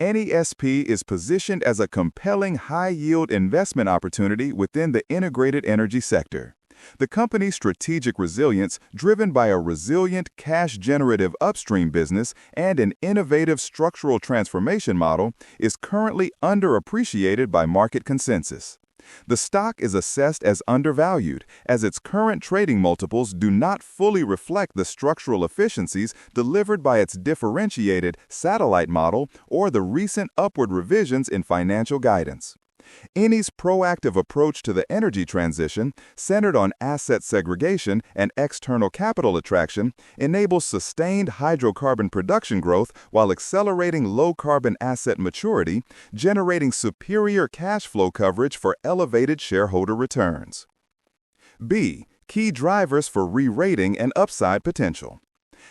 Eni S.p.A is positioned as a compelling high-yield investment opportunity within the integrated energy sector. The company's strategic resilience, driven by a resilient, cash-generative upstream business and an innovative structural transformation model, is currently underappreciated by market consensus. The stock is assessed as undervalued, as its current trading multiples do not fully reflect the structural efficiencies delivered by its differentiated satellite model or the recent upward revisions in financial guidance. Eni's proactive approach to the energy transition, centered on asset segregation and external capital attraction, enables sustained hydrocarbon production growth while accelerating low-carbon asset maturity, generating superior cash flow coverage for elevated shareholder returns. B. Key drivers for re-rating and upside potential.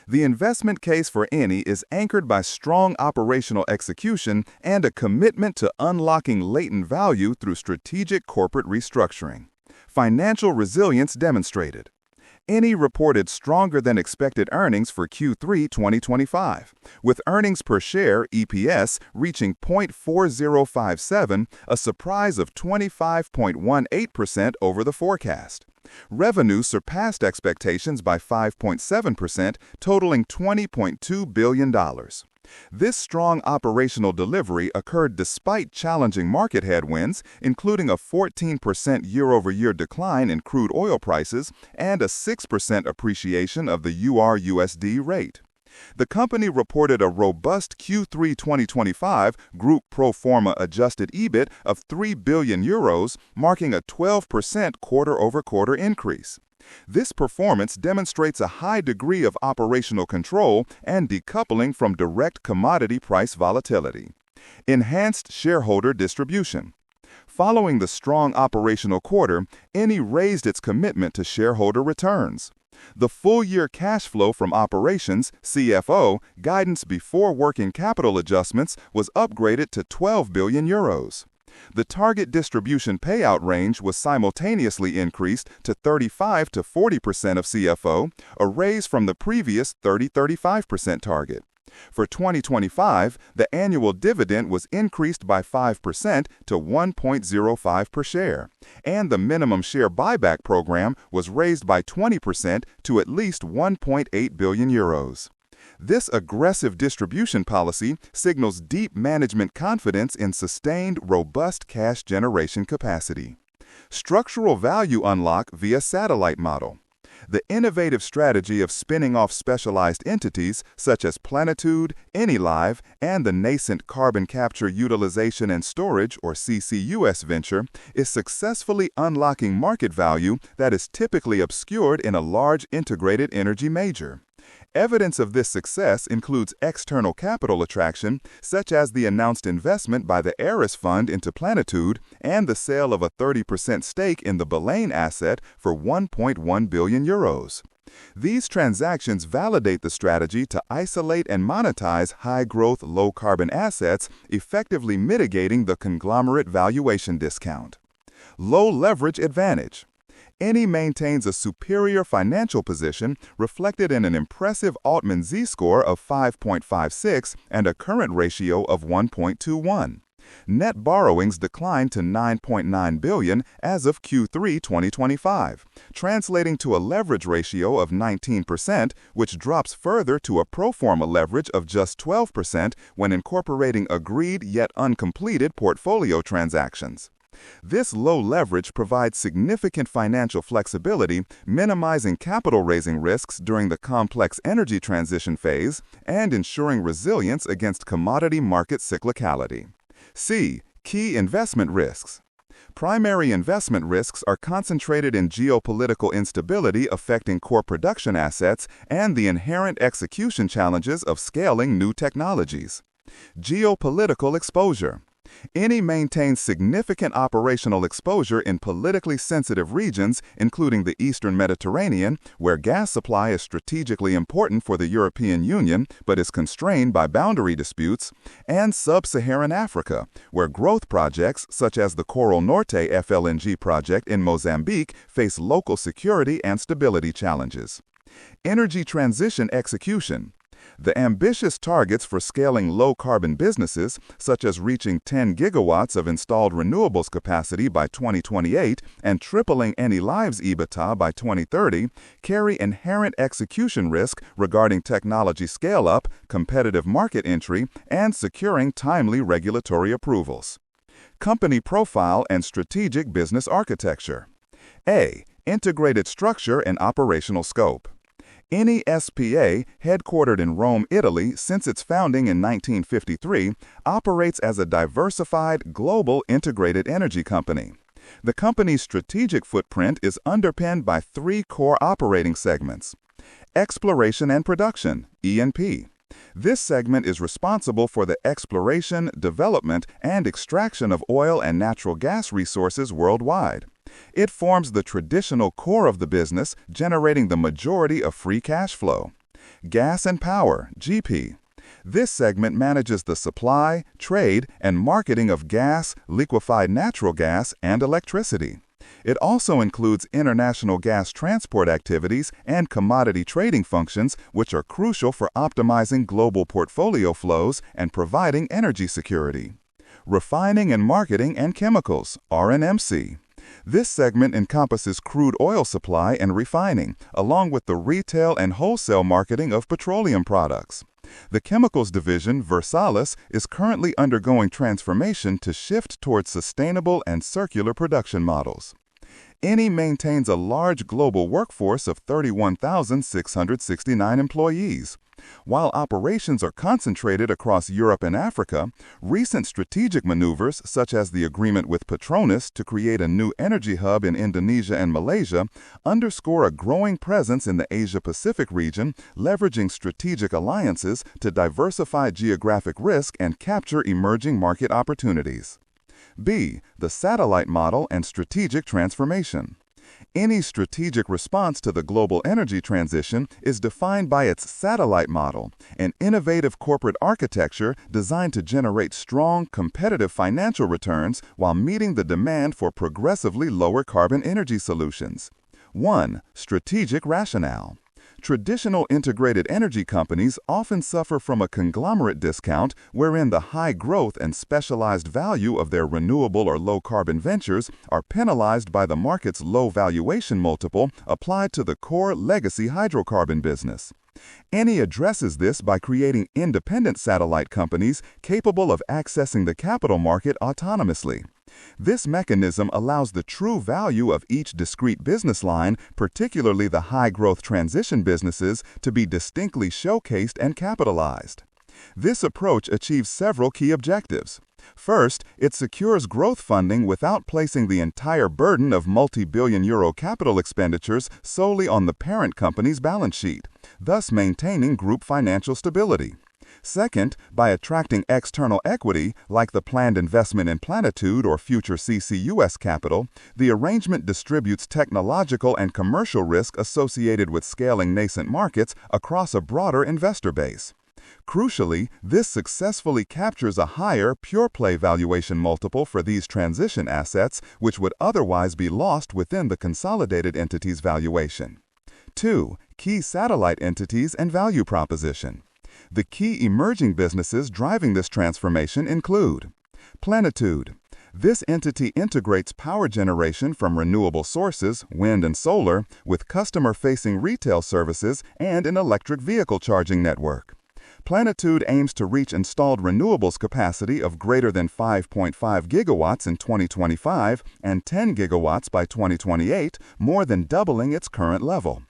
The investment case for Eni is anchored by strong operational execution and a commitment to unlocking latent value through strategic corporate restructuring. Financial resilience demonstrated. Eni reported stronger than expected earnings for Q3 2025, with earnings per share (EPS) reaching 0.4057, a surprise of 25.18% over the forecast. Revenue surpassed expectations by 5.7%, totaling $20.2 billion. This strong operational delivery occurred despite challenging market headwinds, including a 14% year-over-year decline in crude oil prices and a 6% appreciation of the EUR/USD rate. The company reported a robust Q3 2025 group pro forma adjusted EBIT of €3 billion, marking a 12% quarter-over-quarter increase. This performance demonstrates a high degree of operational control and decoupling from direct commodity price volatility. Enhanced shareholder distribution. Following the strong operational quarter, Eni raised its commitment to shareholder returns. The full-year cash flow from operations (CFO) guidance before working capital adjustments was upgraded to €12 billion. The target distribution payout range was simultaneously increased to 35 to 40% of CFO, a raise from the previous 30-35% target. For 2025, the annual dividend was increased by 5% to 1.05 per share, and the minimum share buyback program was raised by 20% to at least €1.8 billion. This aggressive distribution policy signals deep management confidence in sustained, robust cash generation capacity. Structural value unlock via satellite model. The innovative strategy of spinning off specialized entities such as Plenitude, EniLive, and the nascent Carbon Capture Utilization and Storage or CCUS venture is successfully unlocking market value that is typically obscured in a large integrated energy major. Evidence of this success includes external capital attraction, such as the announced investment by the Eris Fund into Plenitude and the sale of a 30% stake in the Baleine asset for €1.1 billion. These transactions validate the strategy to isolate and monetize high-growth, low-carbon assets, effectively mitigating the conglomerate valuation discount. Low leverage advantage. Eni maintains a superior financial position reflected in an impressive Altman Z-score of 5.56 and a current ratio of 1.21. Net borrowings declined to $9.9 billion as of Q3 2025, translating to a leverage ratio of 19%, which drops further to a pro forma leverage of just 12% when incorporating agreed yet uncompleted portfolio transactions. This low leverage provides significant financial flexibility, minimizing capital raising risks during the complex energy transition phase and ensuring resilience against commodity market cyclicality. C. Key investment risks. Primary investment risks are concentrated in geopolitical instability affecting core production assets and the inherent execution challenges of scaling new technologies. Geopolitical exposure. Eni maintains significant operational exposure in politically sensitive regions, including the Eastern Mediterranean, where gas supply is strategically important for the European Union but is constrained by boundary disputes, and Sub-Saharan Africa, where growth projects such as the Coral Norte FLNG project in Mozambique face local security and stability challenges. Energy transition execution. The ambitious targets for scaling low-carbon businesses, such as reaching 10 gigawatts of installed renewables capacity by 2028 and tripling Eni Live's EBITDA by 2030, carry inherent execution risk regarding technology scale-up, competitive market entry, and securing timely regulatory approvals. Company profile and strategic business architecture. A. Integrated structure and operational scope. Eni S.p.A., headquartered in Rome, Italy since its founding in 1953, operates as a diversified, global integrated energy company. The company's strategic footprint is underpinned by three core operating segments. Exploration and Production, E&P. This segment is responsible for the exploration, development, and extraction of oil and natural gas resources worldwide. It forms the traditional core of the business, generating the majority of free cash flow. Gas and Power, GP. This segment manages the supply, trade, and marketing of gas, liquefied natural gas, and electricity. It also includes international gas transport activities and commodity trading functions, which are crucial for optimizing global portfolio flows and providing energy security. Refining and Marketing and Chemicals, R&MC. This segment encompasses crude oil supply and refining, along with the retail and wholesale marketing of petroleum products. The chemicals division, Versalis, is currently undergoing transformation to shift towards sustainable and circular production models. Eni maintains a large global workforce of 31,669 employees. While operations are concentrated across Europe and Africa, recent strategic maneuvers, such as the agreement with Petronas to create a new energy hub in Indonesia and Malaysia, underscore a growing presence in the Asia-Pacific region, leveraging strategic alliances to diversify geographic risk and capture emerging market opportunities. B. The satellite model and strategic transformation. Eni's strategic response to the global energy transition is defined by its satellite model, an innovative corporate architecture designed to generate strong, competitive financial returns while meeting the demand for progressively lower carbon energy solutions. 1. Strategic rationale. Traditional integrated energy companies often suffer from a conglomerate discount wherein the high growth and specialized value of their renewable or low-carbon ventures are penalized by the market's low valuation multiple applied to the core legacy hydrocarbon business. Eni addresses this by creating independent satellite companies capable of accessing the capital market autonomously. This mechanism allows the true value of each discrete business line, particularly the high-growth transition businesses, to be distinctly showcased and capitalized. This approach achieves several key objectives. First, it secures growth funding without placing the entire burden of multi-billion-euro capital expenditures solely on the parent company's balance sheet, thus maintaining group financial stability. Second, by attracting external equity, like the planned investment in Plenitude or future CCUS capital, the arrangement distributes technological and commercial risk associated with scaling nascent markets across a broader investor base. Crucially, this successfully captures a higher pure-play valuation multiple for these transition assets, which would otherwise be lost within the consolidated entity's valuation. 2. Key satellite entities and value proposition. The key emerging businesses driving this transformation include Plenitude. This entity integrates power generation from renewable sources, wind and solar, with customer-facing retail services and an electric vehicle charging network. Plenitude aims to reach installed renewables capacity of greater than 5.5 gigawatts in 2025 and 10 gigawatts by 2028, more than doubling its current level.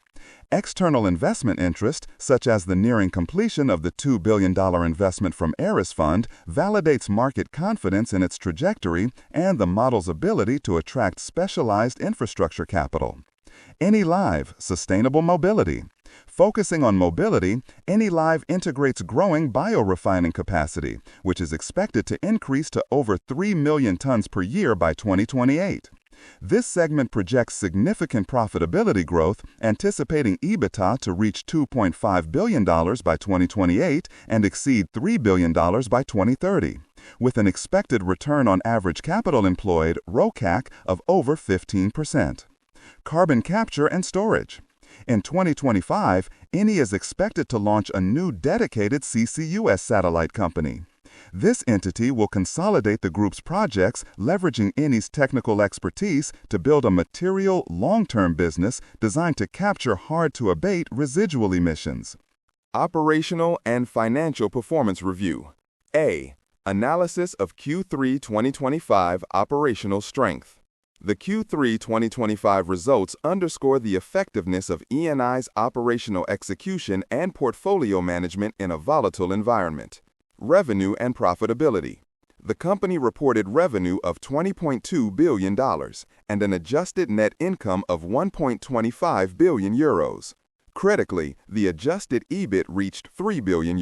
External investment interest, such as the nearing completion of the $2 billion investment from Eris Fund, validates market confidence in its trajectory and the model's ability to attract specialized infrastructure capital. Eni Live, Sustainable Mobility. Focusing on mobility, Eni Live integrates growing biorefining capacity, which is expected to increase to over 3 million tons per year by 2028. This segment projects significant profitability growth, anticipating EBITDA to reach $2.5 billion by 2028 and exceed $3 billion by 2030, with an expected return on average capital employed, ROCAC, of over 15%. Carbon capture and storage. In 2025, Eni is expected to launch a new dedicated CCUS satellite company. This entity will consolidate the group's projects, leveraging Eni's technical expertise to build a material, long-term business designed to capture hard-to-abate residual emissions. Operational and Financial Performance Review. A. Analysis of Q3 2025 operational strength. The Q3 2025 results underscore the effectiveness of Eni's operational execution and portfolio management in a volatile environment. Revenue and profitability. The company reported revenue of $20.2 billion and an adjusted net income of €1.25 billion. Critically, the adjusted EBIT reached €3 billion,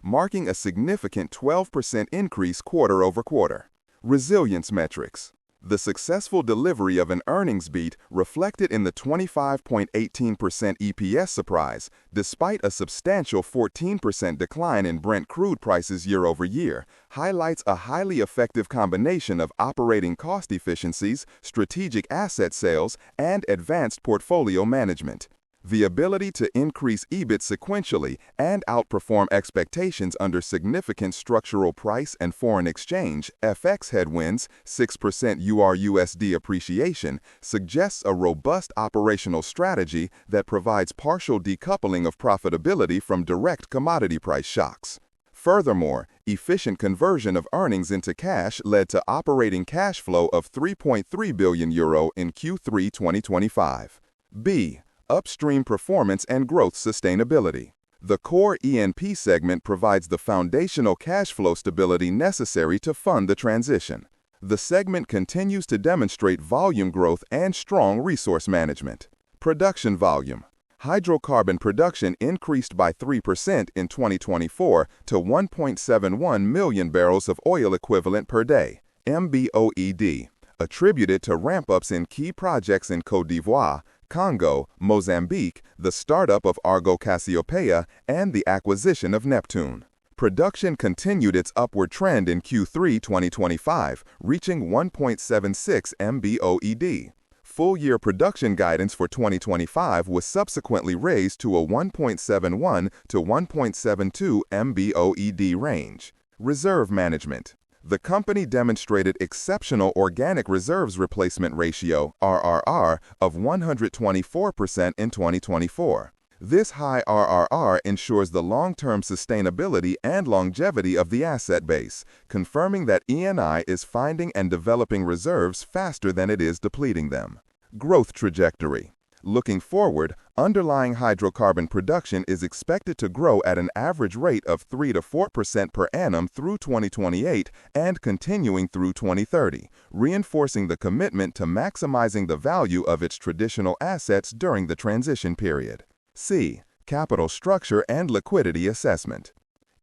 marking a significant 12% increase quarter-over-quarter. Resilience metrics. The successful delivery of an earnings beat reflected in the 25.18% EPS surprise, despite a substantial 14% decline in Brent crude prices year-over-year, highlights a highly effective combination of operating cost efficiencies, strategic asset sales, and advanced portfolio management. The ability to increase EBIT sequentially and outperform expectations under significant structural price and foreign exchange (FX) headwinds, 6% EUR/USD appreciation, suggests a robust operational strategy that provides partial decoupling of profitability from direct commodity price shocks. Furthermore, efficient conversion of earnings into cash led to operating cash flow of €3.3 billion in Q3 2025. B. Upstream performance and growth sustainability. The core E&P segment provides the foundational cash flow stability necessary to fund the transition. The segment continues to demonstrate volume growth and strong resource management. Production volume. Hydrocarbon production increased by 3% in 2024 to 1.71 million barrels of oil equivalent per day, MBOED, attributed to ramp-ups in key projects in Côte d'Ivoire, Congo, Mozambique, the startup of Argo Cassiopeia, and the acquisition of Neptune. Production continued its upward trend in Q3 2025, reaching 1.76 MBOED. Full-year production guidance for 2025 was subsequently raised to a 1.71 to 1.72 MBOED range. Reserve management. The company demonstrated exceptional organic reserves replacement ratio (RRR) of 124% in 2024. This high RRR ensures the long-term sustainability and longevity of the asset base, confirming that Eni is finding and developing reserves faster than it is depleting them. Growth trajectory. Looking forward, underlying hydrocarbon production is expected to grow at an average rate of 3 to 4% per annum through 2028 and continuing through 2030, reinforcing the commitment to maximizing the value of its traditional assets during the transition period. C. Capital structure and liquidity assessment.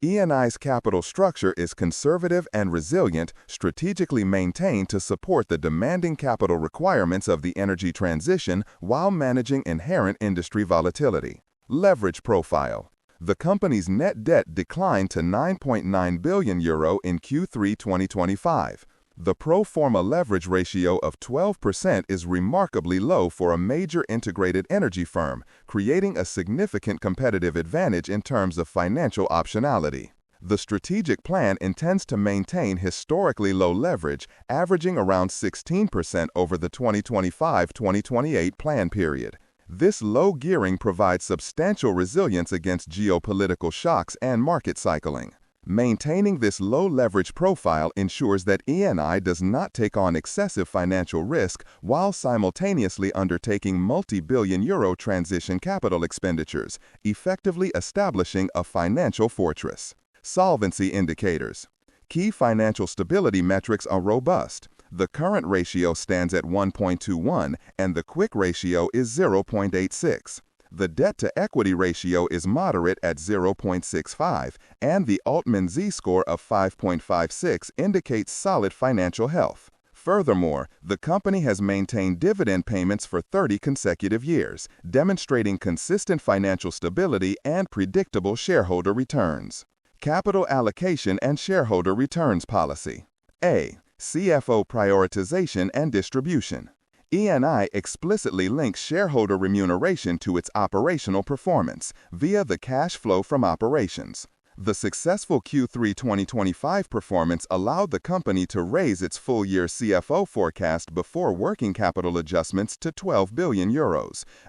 Eni's capital structure is conservative and resilient, strategically maintained to support the demanding capital requirements of the energy transition while managing inherent industry volatility. Leverage profile. The company's net debt declined to €9.9 billion in Q3 2025. The pro forma leverage ratio of 12% is remarkably low for a major integrated energy firm, creating a significant competitive advantage in terms of financial optionality. The strategic plan intends to maintain historically low leverage, averaging around 16% over the 2025-2028 plan period. This low gearing provides substantial resilience against geopolitical shocks and market cycling. Maintaining this low leverage profile ensures that Eni does not take on excessive financial risk while simultaneously undertaking multi-billion euro transition capital expenditures, effectively establishing a financial fortress. Solvency indicators. Key financial stability metrics are robust. The current ratio stands at 1.21 and the quick ratio is 0.86. The debt-to-equity ratio is moderate at 0.65, and the Altman Z-score of 5.56 indicates solid financial health. Furthermore, the company has maintained dividend payments for 30 consecutive years, demonstrating consistent financial stability and predictable shareholder returns. Capital allocation and shareholder returns policy. A. CFO prioritization and distribution. Eni explicitly links shareholder remuneration to its operational performance via the cash flow from operations. The successful Q3 2025 performance allowed the company to raise its full-year CFO forecast before working capital adjustments to €12 billion,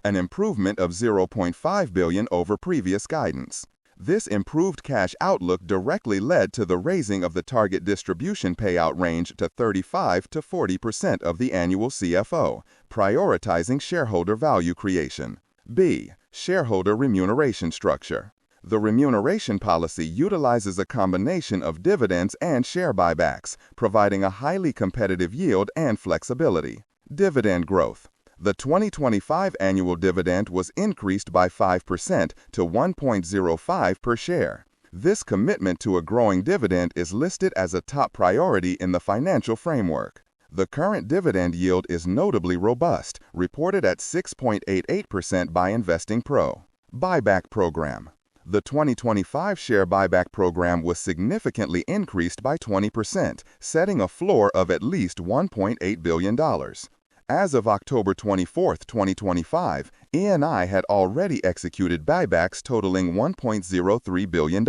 an improvement of €0.5 billion over previous guidance. This improved cash outlook directly led to the raising of the target distribution payout range to 35 to 40% of the annual CFO, prioritizing shareholder value creation. B. Shareholder remuneration structure. The remuneration policy utilizes a combination of dividends and share buybacks, providing a highly competitive yield and flexibility. Dividend growth. The 2025 annual dividend was increased by 5% to 1.05 per share. This commitment to a growing dividend is listed as a top priority in the financial framework. The current dividend yield is notably robust, reported at 6.88% by Investing Pro. Buyback program. The 2025 share buyback program was significantly increased by 20%, setting a floor of at least $1.8 billion. As of October 24, 2025, Eni had already executed buybacks totaling $1.03 billion.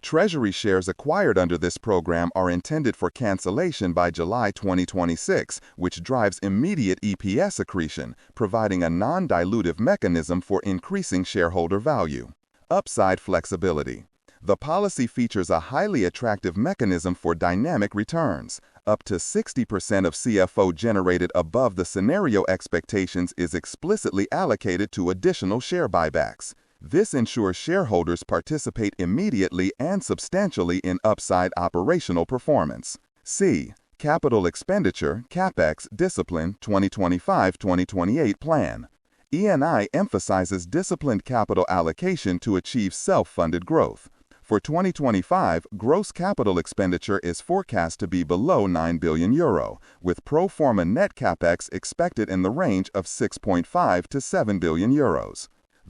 Treasury shares acquired under this program are intended for cancellation by July 2026, which drives immediate EPS accretion, providing a non-dilutive mechanism for increasing shareholder value. Upside flexibility. The policy features a highly attractive mechanism for dynamic returns. Up to 60% of CFO generated above the scenario expectations is explicitly allocated to additional share buybacks. This ensures shareholders participate immediately and substantially in upside operational performance. C. Capital expenditure (CapEx) discipline 2025-2028 plan. Eni emphasizes disciplined capital allocation to achieve self-funded growth. For 2025, gross capital expenditure is forecast to be below €9 billion, with pro forma net capex expected in the range of €6.5 to €7 billion.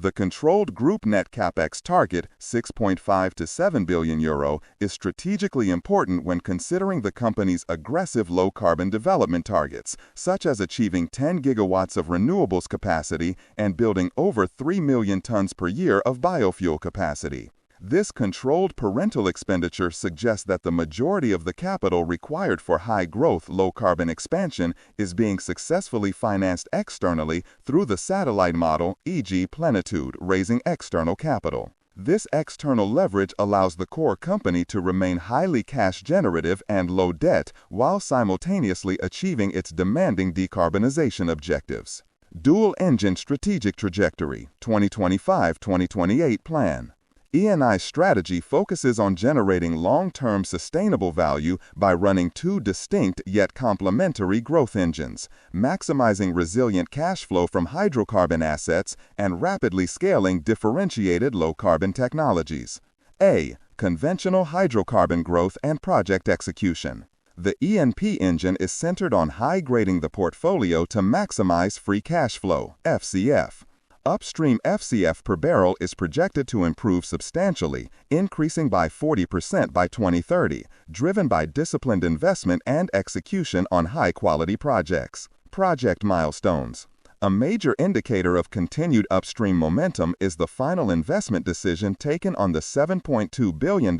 The controlled group net capex target, €6.5 to €7 billion, is strategically important when considering the company's aggressive low-carbon development targets, such as achieving 10 gigawatts of renewables capacity and building over 3 million tons per year of biofuel capacity. This controlled parental expenditure suggests that the majority of the capital required for high-growth, low-carbon expansion is being successfully financed externally through the satellite model, e.g. Plenitude, raising external capital. This external leverage allows the core company to remain highly cash-generative and low debt while simultaneously achieving its demanding decarbonization objectives. Dual-engine strategic trajectory, 2025-2028 plan. Eni's strategy focuses on generating long-term sustainable value by running two distinct yet complementary growth engines, maximizing resilient cash flow from hydrocarbon assets and rapidly scaling differentiated low-carbon technologies. A. Conventional hydrocarbon growth and project execution. The E&P engine is centered on high-grading the portfolio to maximize free cash flow, FCF. Upstream FCF per barrel is projected to improve substantially, increasing by 40% by 2030, driven by disciplined investment and execution on high-quality projects. Project milestones. A major indicator of continued upstream momentum is the final investment decision taken on the $7.2 billion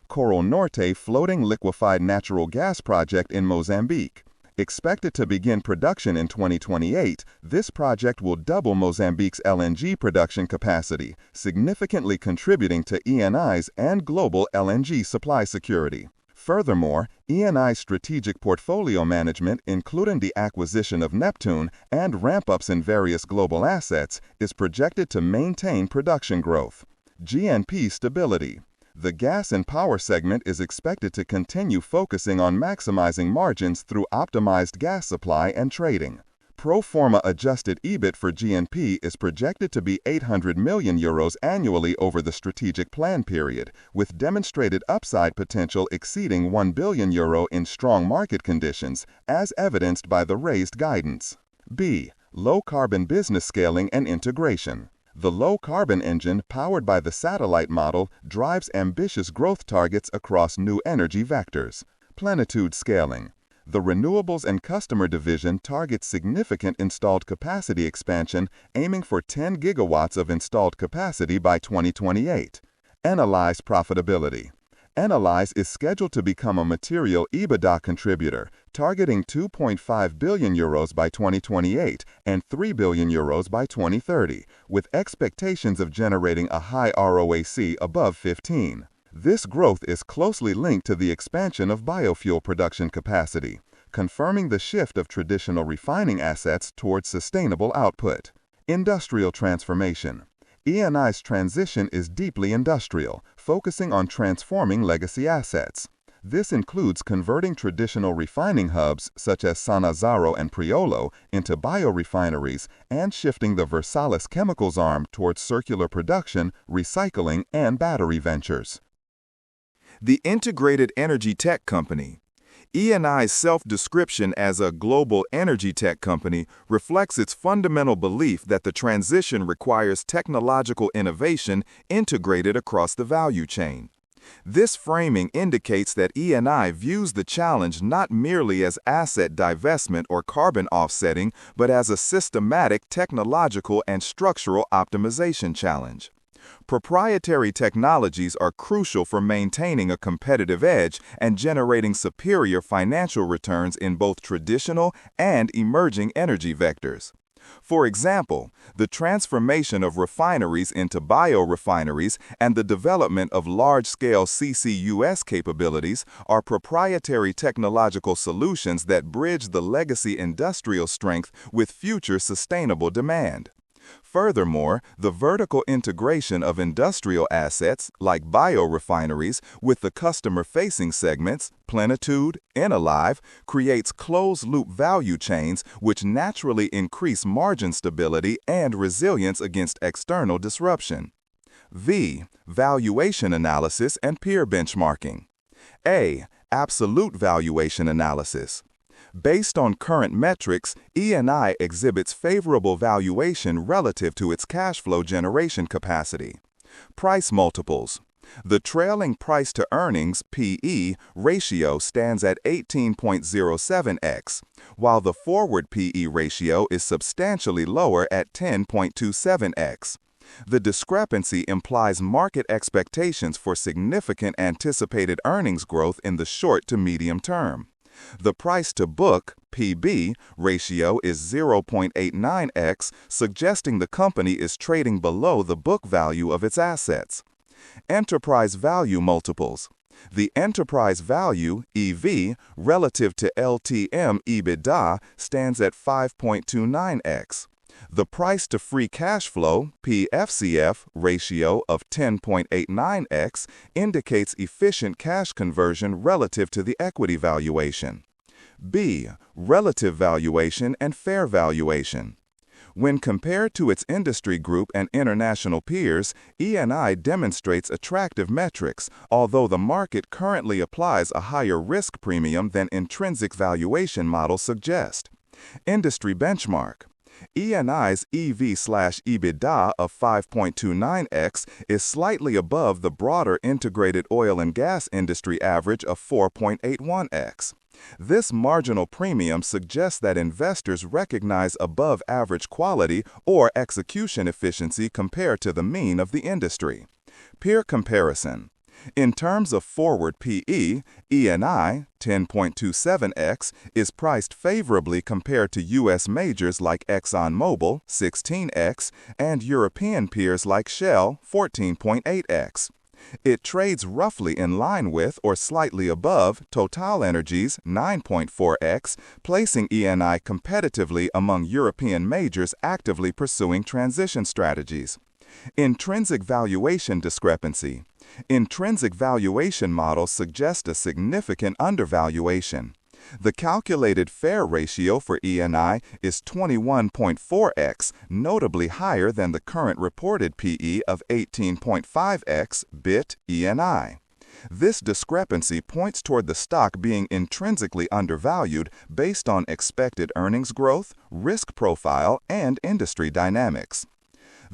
Coral Norte floating liquefied natural gas project in Mozambique. Expected to begin production in 2028, this project will double Mozambique's LNG production capacity, significantly contributing to Eni's and global LNG supply security. Furthermore, Eni's strategic portfolio management, including the acquisition of Neptune and ramp-ups in various global assets, is projected to maintain production growth. GNP stability. The gas and power segment is expected to continue focusing on maximizing margins through optimized gas supply and trading. Pro forma adjusted EBIT for GNP is projected to be €800 million annually over the strategic plan period, with demonstrated upside potential exceeding €1 billion in strong market conditions, as evidenced by the raised guidance. B. Low-carbon business scaling and integration. The low-carbon engine, powered by the satellite model, drives ambitious growth targets across new energy vectors. Plenitude scaling. The Renewables and Customer Division targets significant installed capacity expansion, aiming for 10 gigawatts of installed capacity by 2028. Analyze profitability. Analyze is scheduled to become a material EBITDA contributor, targeting 2.5 billion euros by 2028 and 3 billion euros by 2030, with expectations of generating a high ROAC above 15. This growth is closely linked to the expansion of biofuel production capacity, confirming the shift of traditional refining assets towards sustainable output. Industrial transformation. Eni's transition is deeply industrial, focusing on transforming legacy assets. This includes converting traditional refining hubs such as Sannazzaro and Priolo into biorefineries and shifting the Versalis chemicals arm towards circular production, recycling, and battery ventures. The Integrated Energy Tech Company. Eni's self-description as a global energy tech company reflects its fundamental belief that the transition requires technological innovation integrated across the value chain. This framing indicates that Eni views the challenge not merely as asset divestment or carbon offsetting, but as a systematic technological and structural optimization challenge. Proprietary technologies are crucial for maintaining a competitive edge and generating superior financial returns in both traditional and emerging energy vectors. For example, the transformation of refineries into biorefineries and the development of large-scale CCUS capabilities are proprietary technological solutions that bridge the legacy industrial strength with future sustainable demand. Furthermore, the vertical integration of industrial assets, like biorefineries, with the customer-facing segments, Plenitude, Enilive, creates closed-loop value chains which naturally increase margin stability and resilience against external disruption. V. Valuation analysis and peer benchmarking. A. Absolute valuation analysis. Based on current metrics, Eni exhibits favorable valuation relative to its cash flow generation capacity. Price multiples. The trailing price-to-earnings (PE) ratio stands at 18.07x, while the forward PE ratio is substantially lower at 10.27x. The discrepancy implies market expectations for significant anticipated earnings growth in the short to medium term. The price-to-book (PB) ratio is 0.89x, suggesting the company is trading below the book value of its assets. Enterprise value multiples. The enterprise value (EV) relative to LTM EBITDA stands at 5.29x. The price-to-free cash flow (PFCF) ratio of 10.89x indicates efficient cash conversion relative to the equity valuation. B. Relative valuation and fair valuation. When compared to its industry group and international peers, Eni demonstrates attractive metrics, although the market currently applies a higher risk premium than intrinsic valuation models suggest. Industry benchmark. Eni's EV/EBITDA of 5.29x is slightly above the broader integrated oil and gas industry average of 4.81x. This marginal premium suggests that investors recognize above-average quality or execution efficiency compared to the mean of the industry. Peer comparison. In terms of forward PE, Eni, 10.27x, is priced favorably compared to U.S. majors like ExxonMobil, 16x, and European peers like Shell, 14.8x. It trades roughly in line with or slightly above TotalEnergies, 9.4x, placing Eni competitively among European majors actively pursuing transition strategies. Intrinsic valuation discrepancy. Intrinsic valuation models suggest a significant undervaluation. The calculated fair ratio for Eni is 21.4x, notably higher than the current reported PE of 18.5x bit Eni. This discrepancy points toward the stock being intrinsically undervalued based on expected earnings growth, risk profile, and industry dynamics.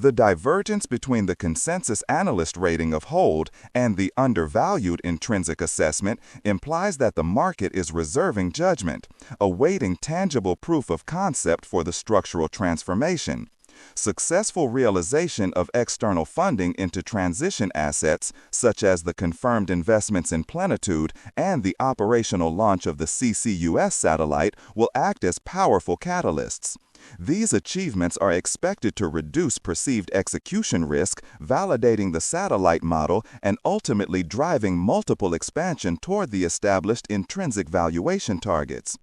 The divergence between the consensus analyst rating of hold and the undervalued intrinsic assessment implies that the market is reserving judgment, awaiting tangible proof of concept for the structural transformation. Successful realization of external funding into transition assets, such as the confirmed investments in Plenitude and the operational launch of the CCUS satellite, will act as powerful catalysts. These achievements are expected to reduce perceived execution risk, validating the satellite model and ultimately driving multiple expansion toward the established intrinsic valuation targets.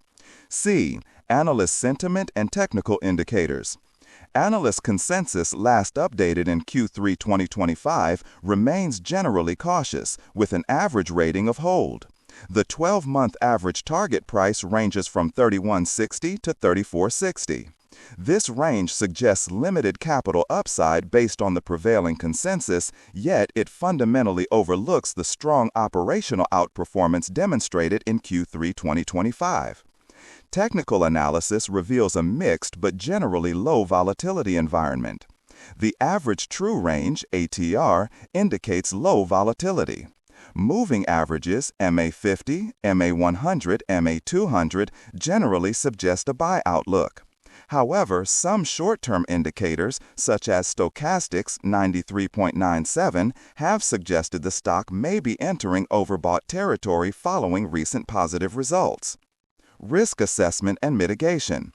C. Analyst sentiment and technical indicators. Analyst consensus last updated in Q3 2025 remains generally cautious, with an average rating of hold. The 12-month average target price ranges from $31.60 to $34.60. This range suggests limited capital upside based on the prevailing consensus, yet it fundamentally overlooks the strong operational outperformance demonstrated in Q3 2025. Technical analysis reveals a mixed but generally low volatility environment. The average true range, ATR, indicates low volatility. Moving averages, MA50, MA100, MA200, generally suggest a buy outlook. However, some short-term indicators, such as stochastics 93.97, have suggested the stock may be entering overbought territory following recent positive results. Risk assessment and mitigation.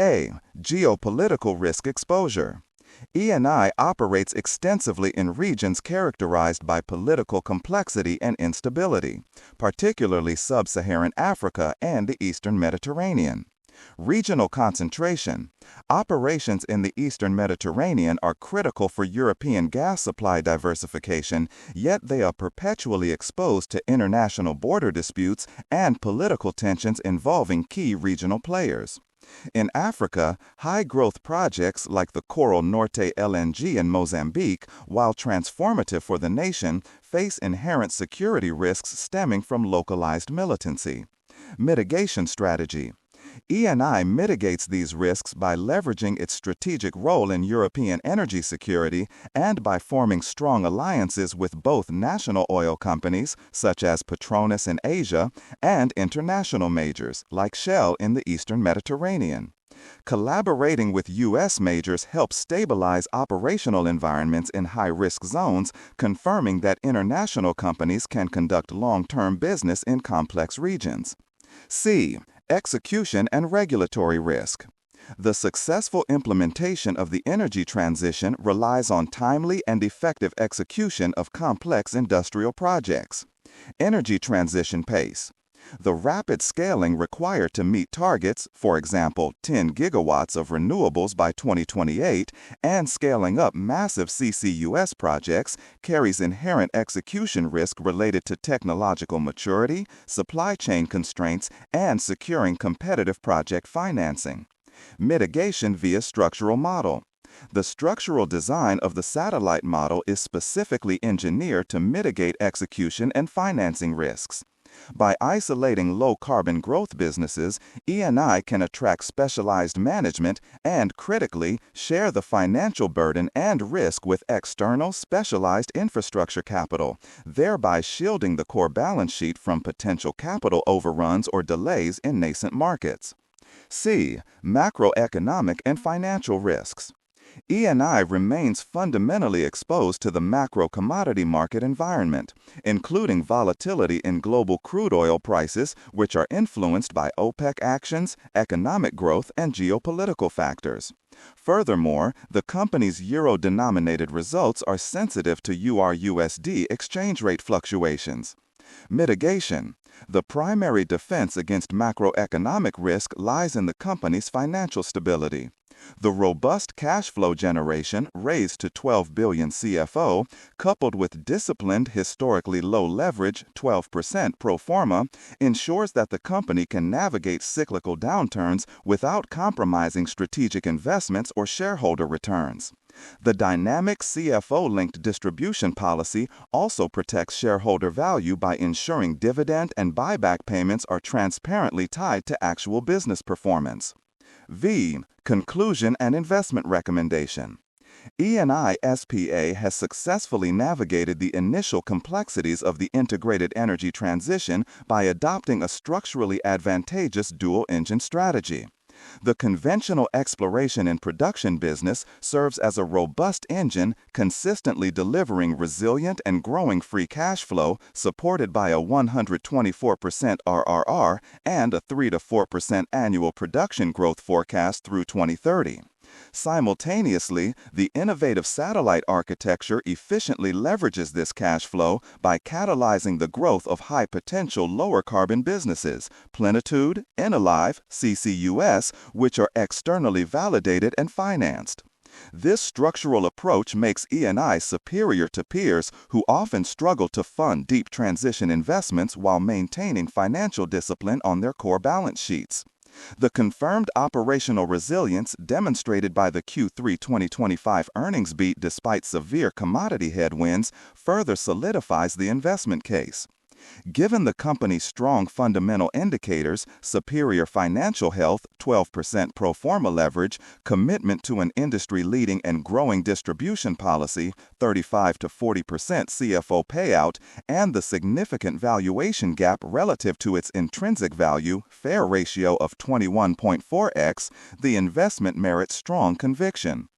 A. Geopolitical risk exposure. Eni operates extensively in regions characterized by political complexity and instability, particularly sub-Saharan Africa and the Eastern Mediterranean. Regional concentration. Operations in the Eastern Mediterranean are critical for European gas supply diversification, yet they are perpetually exposed to international border disputes and political tensions involving key regional players. In Africa, high-growth projects like the Coral Norte LNG in Mozambique, while transformative for the nation, face inherent security risks stemming from localized militancy. Mitigation strategy. Eni mitigates these risks by leveraging its strategic role in European energy security and by forming strong alliances with both national oil companies, such as Petronas in Asia, and international majors, like Shell in the Eastern Mediterranean. Collaborating with U.S. majors helps stabilize operational environments in high-risk zones, confirming that international companies can conduct long-term business in complex regions. C. Execution and regulatory risk. The successful implementation of the energy transition relies on timely and effective execution of complex industrial projects. Energy transition pace. The rapid scaling required to meet targets, for example, 10 gigawatts of renewables by 2028, and scaling up massive CCUS projects, carries inherent execution risk related to technological maturity, supply chain constraints, and securing competitive project financing. Mitigation via structural model. The structural design of the satellite model is specifically engineered to mitigate execution and financing risks. By isolating low-carbon growth businesses, Eni can attract specialized management and, critically, share the financial burden and risk with external, specialized infrastructure capital, thereby shielding the core balance sheet from potential capital overruns or delays in nascent markets. C. Macroeconomic and financial risks. Eni remains fundamentally exposed to the macro commodity market environment, including volatility in global crude oil prices, which are influenced by OPEC actions, economic growth, and geopolitical factors. Furthermore, the company's euro-denominated results are sensitive to EUR/USD exchange rate fluctuations. Mitigation. The primary defense against macroeconomic risk lies in the company's financial stability. The robust cash flow generation, raised to 12 billion CFO, coupled with disciplined, historically low leverage, 12% pro forma, ensures that the company can navigate cyclical downturns without compromising strategic investments or shareholder returns. The dynamic CFO-linked distribution policy also protects shareholder value by ensuring dividend and buyback payments are transparently tied to actual business performance. V. Conclusion and investment recommendation. Eni S.p.A. has successfully navigated the initial complexities of the integrated energy transition by adopting a structurally advantageous dual-engine strategy. The conventional exploration and production business serves as a robust engine, consistently delivering resilient and growing free cash flow supported by a 124% RRR and a 3 to 4% annual production growth forecast through 2030. Simultaneously, the innovative satellite architecture efficiently leverages this cash flow by catalyzing the growth of high-potential lower-carbon businesses, Plenitude, Enalive, CCUS, which are externally validated and financed. This structural approach makes Eni superior to peers who often struggle to fund deep transition investments while maintaining financial discipline on their core balance sheets. The confirmed operational resilience demonstrated by the Q3 2025 earnings beat despite severe commodity headwinds further solidifies the investment case. Given the company's strong fundamental indicators, superior financial health, 12% pro forma leverage, commitment to an industry-leading and growing distribution policy, 35 to 40% CFO payout, and the significant valuation gap relative to its intrinsic value, fair ratio of 21.4x, the investment merits strong conviction.